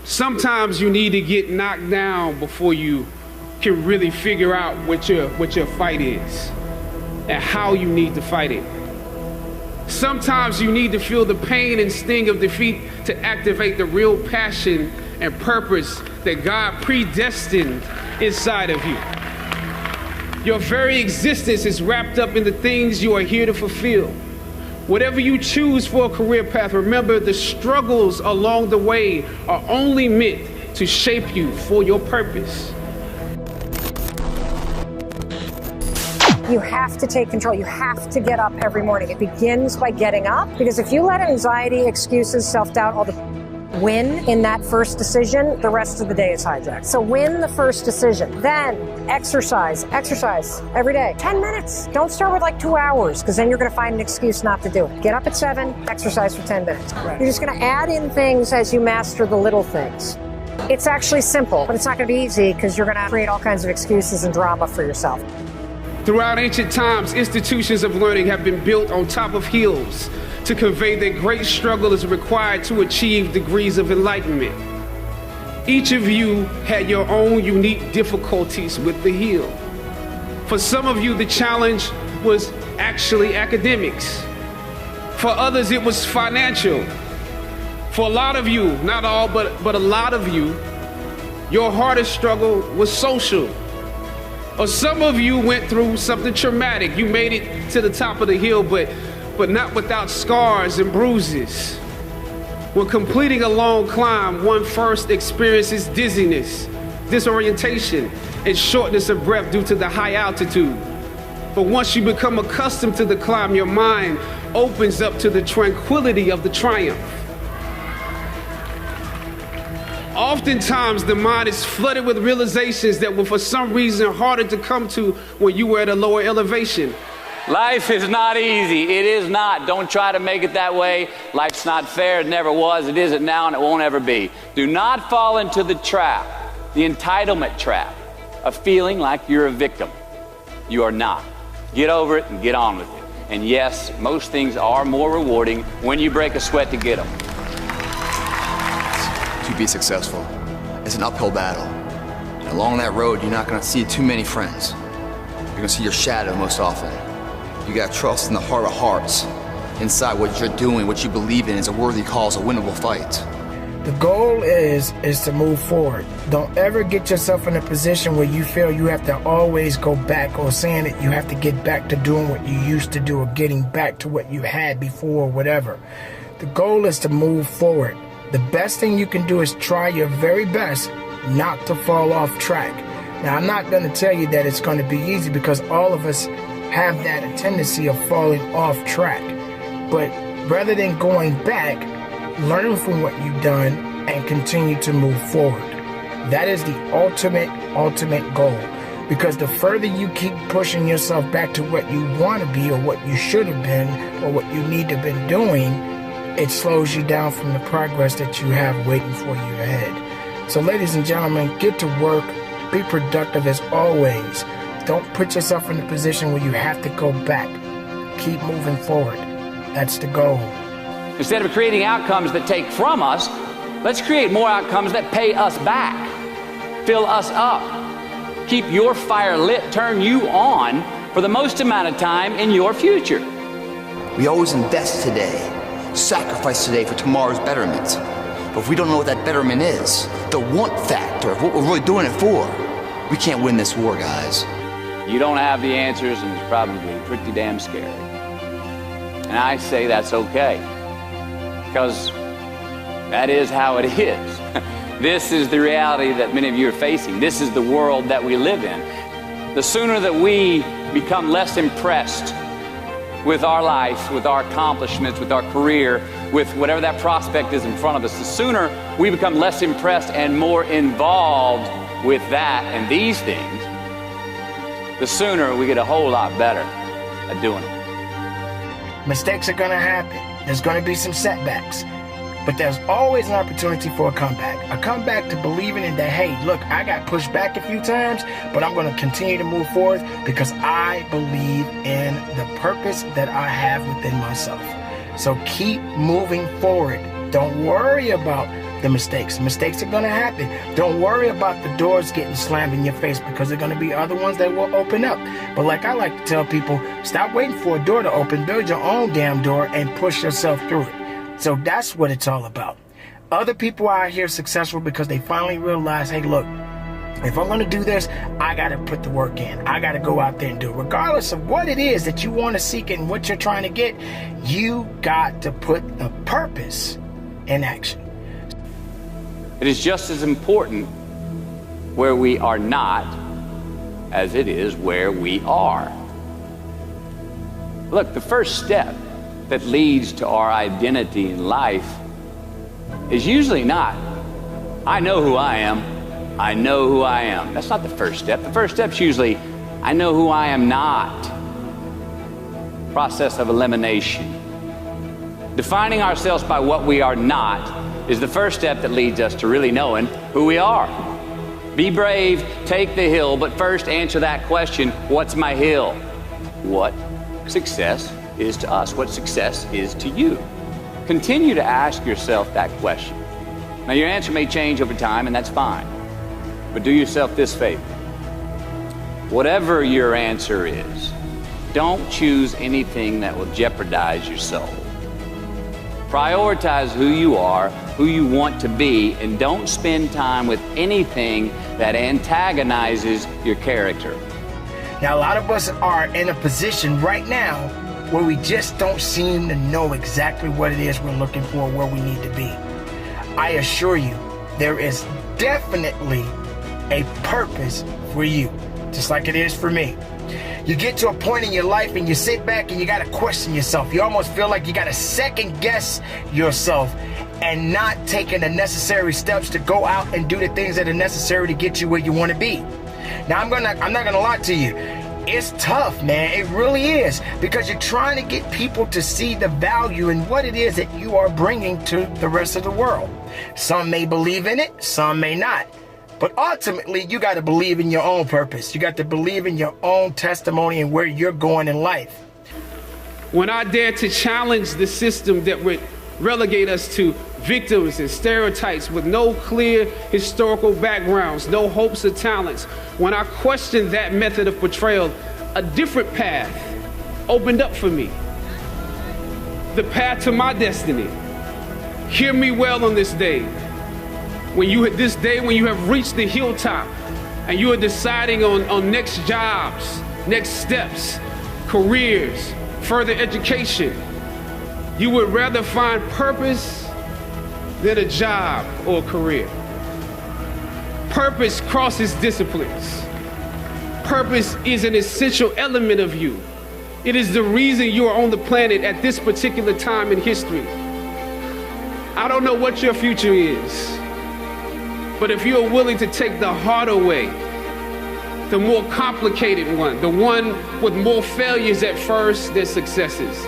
Sometimes you need to get knocked down before you can really figure out what your fight is and how you need to fight it. Sometimes you need to feel the pain and sting of defeat to activate the real passion and purpose that God predestined inside of you. Your very existence is wrapped up in the things you are here to fulfill. Whatever you choose for a career path, remember the struggles along the way are only meant to shape you for your purpose. You have to take control. You have to get up every morning. It begins by getting up, because if you let anxiety, excuses, self-doubt, all the win in that first decision, the rest of the day is hijacked. So win the first decision. Then exercise every day. 10 minutes. Don't start with like 2 hours, because then you're going to find an excuse not to do it. Get up at 7, exercise for 10 minutes. Right. You're just going to add in things as you master the little things. It's actually simple, but it's not going to be easy, because you're going to create all kinds of excuses and drama for yourself. Throughout ancient times, institutions of learning have been built on top of hills to convey that great struggle is required to achieve degrees of enlightenment. Each of you had your own unique difficulties with the hill. For some of you, the challenge was actually academics. For others, it was financial. For a lot of you, not all, but a lot of you, your hardest struggle was social. Or some of you went through something traumatic. You made it to the top of the hill, but not without scars and bruises. When completing a long climb, one first experiences dizziness, disorientation, and shortness of breath due to the high altitude. But once you become accustomed to the climb, your mind opens up to the tranquility of the triumph. Oftentimes, the mind is flooded with realizations that were for some reason harder to come to when you were at a lower elevation. Life is not easy. It is not. Don't try to make it that way. Life's not fair. It never was. It isn't now, and it won't ever be. Do not fall into the trap, the entitlement trap, of feeling like you're a victim. You are not. Get over it and get on with it. And yes, most things are more rewarding when you break a sweat to get them. To be successful, it's an uphill battle. And along that road, you're not going to see too many friends. You're going to see your shadow most often. You got to trust in the heart of hearts. Inside what you're doing, what you believe in is a worthy cause, a winnable fight. The goal is to move forward. Don't ever get yourself in a position where you feel you have to always go back, or saying that you have to get back to doing what you used to do, or getting back to what you had before, or whatever. The goal is to move forward. The best thing you can do is try your very best not to fall off track. Now, I'm not going to tell you that it's going to be easy, because all of us have that tendency of falling off track. But rather than going back, learn from what you've done and continue to move forward. That is the ultimate goal. Because the further you keep pushing yourself back to what you want to be, or what you should have been, or what you need to have been doing, it slows you down from the progress that you have waiting for you ahead. So ladies and gentlemen, get to work, be productive as always. Don't put yourself in a position where you have to go back. Keep moving forward. That's the goal. Instead of creating outcomes that take from us, let's create more outcomes that pay us back, fill us up, keep your fire lit, turn you on for the most amount of time in your future. We always invest today, sacrifice today for tomorrow's betterment. But if we don't know what that betterment is, the want factor of what we're really doing it for, we can't win this war, guys. You don't have the answers, and it's probably pretty damn scary. And I say that's okay, because that is how it is. This is the reality that many of you are facing. This is the world that we live in. The sooner that we become less impressed with our life, with our accomplishments, with our career, with whatever that prospect is in front of us, the sooner we become less impressed and more involved with that and these things, the sooner we get a whole lot better at doing it. Mistakes are going to happen. There's going to be some setbacks. But there's always an opportunity for a comeback. A comeback to believing in that, hey, look, I got pushed back a few times, but I'm going to continue to move forward because I believe in the purpose that I have within myself. So keep moving forward. Don't worry about the mistakes. Mistakes are going to happen. Don't worry about the doors getting slammed in your face, because there are going to be other ones that will open up. But like I like to tell people, stop waiting for a door to open. Build your own damn door and push yourself through it. So that's what it's all about. Other people are out here successful because they finally realize, hey, look, if I'm going to do this, I got to put the work in. I got to go out there and do it. Regardless of what it is that you want to seek and what you're trying to get, you got to put the purpose in action. It is just as important where we are not as it is where we are. Look, the first step that leads to our identity in life is usually not, I know who I am. I know who I am. That's not the first step. The first step's usually, I know who I am not. Process of elimination. Defining ourselves by what we are not is the first step that leads us to really knowing who we are. Be brave, take the hill, but first answer that question, what's my hill? What success is to us? What success is to you? Continue to ask yourself that question. Now, your answer may change over time, and that's fine. But do yourself this favor. Whatever your answer is, don't choose anything that will jeopardize your soul. Prioritize who you are, who you want to be, and don't spend time with anything that antagonizes your character. Now, a lot of us are in a position right now where we just don't seem to know exactly what it is we're looking for, where we need to be. I assure you, there is definitely a purpose for you, just like it is for me. You get to a point in your life and you sit back and you got to question yourself. You almost feel like you got to second guess yourself and not taking the necessary steps to go out and do the things that are necessary to get you where you want to be. Now, I'm not gonna lie to you. It's tough, man. It really is, because you're trying to get people to see the value in what it is that you are bringing to the rest of the world. Some may believe in it, some may not. But ultimately, you got to believe in your own purpose. You got to believe in your own testimony and where you're going in life. When I dare to challenge the system that would relegate us to victims and stereotypes with no clear historical backgrounds, no hopes or talents, when I questioned that method of portrayal, a different path opened up for me. The path to my destiny. Hear me well on this day. When you have reached the hilltop and you are deciding on next jobs, next steps, careers, further education, you would rather find purpose than a job or a career. Purpose crosses disciplines. Purpose is an essential element of you. It is the reason you are on the planet at this particular time in history. I don't know what your future is, but if you are willing to take the harder way, the more complicated one, the one with more failures at first than successes,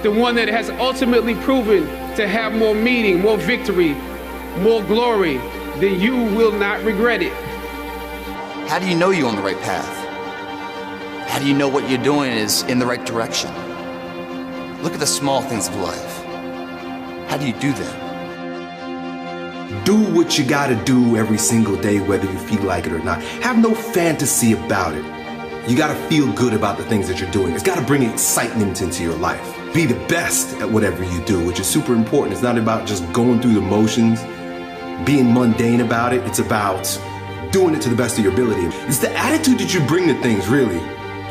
the one that has ultimately proven to have more meaning, more victory, more glory, then you will not regret it. How do you know you're on the right path? How do you know what you're doing is in the right direction? Look at the small things of life. How do you do that? Do what you gotta do every single day, whether you feel like it or not. Have no fantasy about it. You gotta feel good about the things that you're doing. It's gotta bring excitement into your life. Be the best at whatever you do, which is super important. It's not about just going through the motions, being mundane about it. It's about doing it to the best of your ability. It's the attitude that you bring to things, really,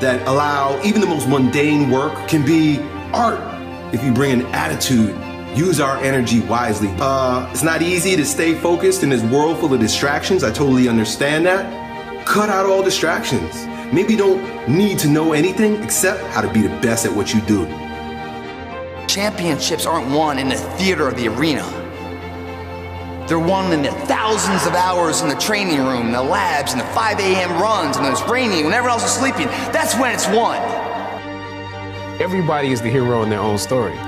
that allow even the most mundane work can be art if you bring an attitude. Use our energy wisely. It's not easy to stay focused in this world full of distractions. I totally understand that. Cut out all distractions. Maybe you don't need to know anything except how to be the best at what you do. Championships aren't won in the theater or the arena. They're won in the thousands of hours in the training room, the labs, and the 5 a.m. runs, and it's raining when everyone else is sleeping. That's when it's won. Everybody is the hero in their own story.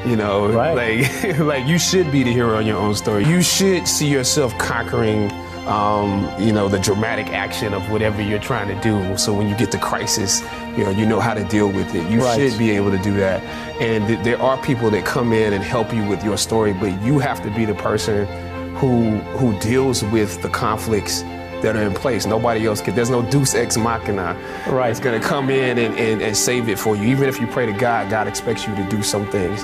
You know, right. like you should be the hero in your own story. You should see yourself conquering, the dramatic action of whatever you're trying to do. So when you get to crisis, you know how to deal with it. You should be able to do that. And there are people that come in and help you with your story, but you have to be the person who deals with the conflicts that are in place. Nobody else can. There's no Deus ex machina that's going to come in and save it for you. Even if you pray to God, God expects you to do some things.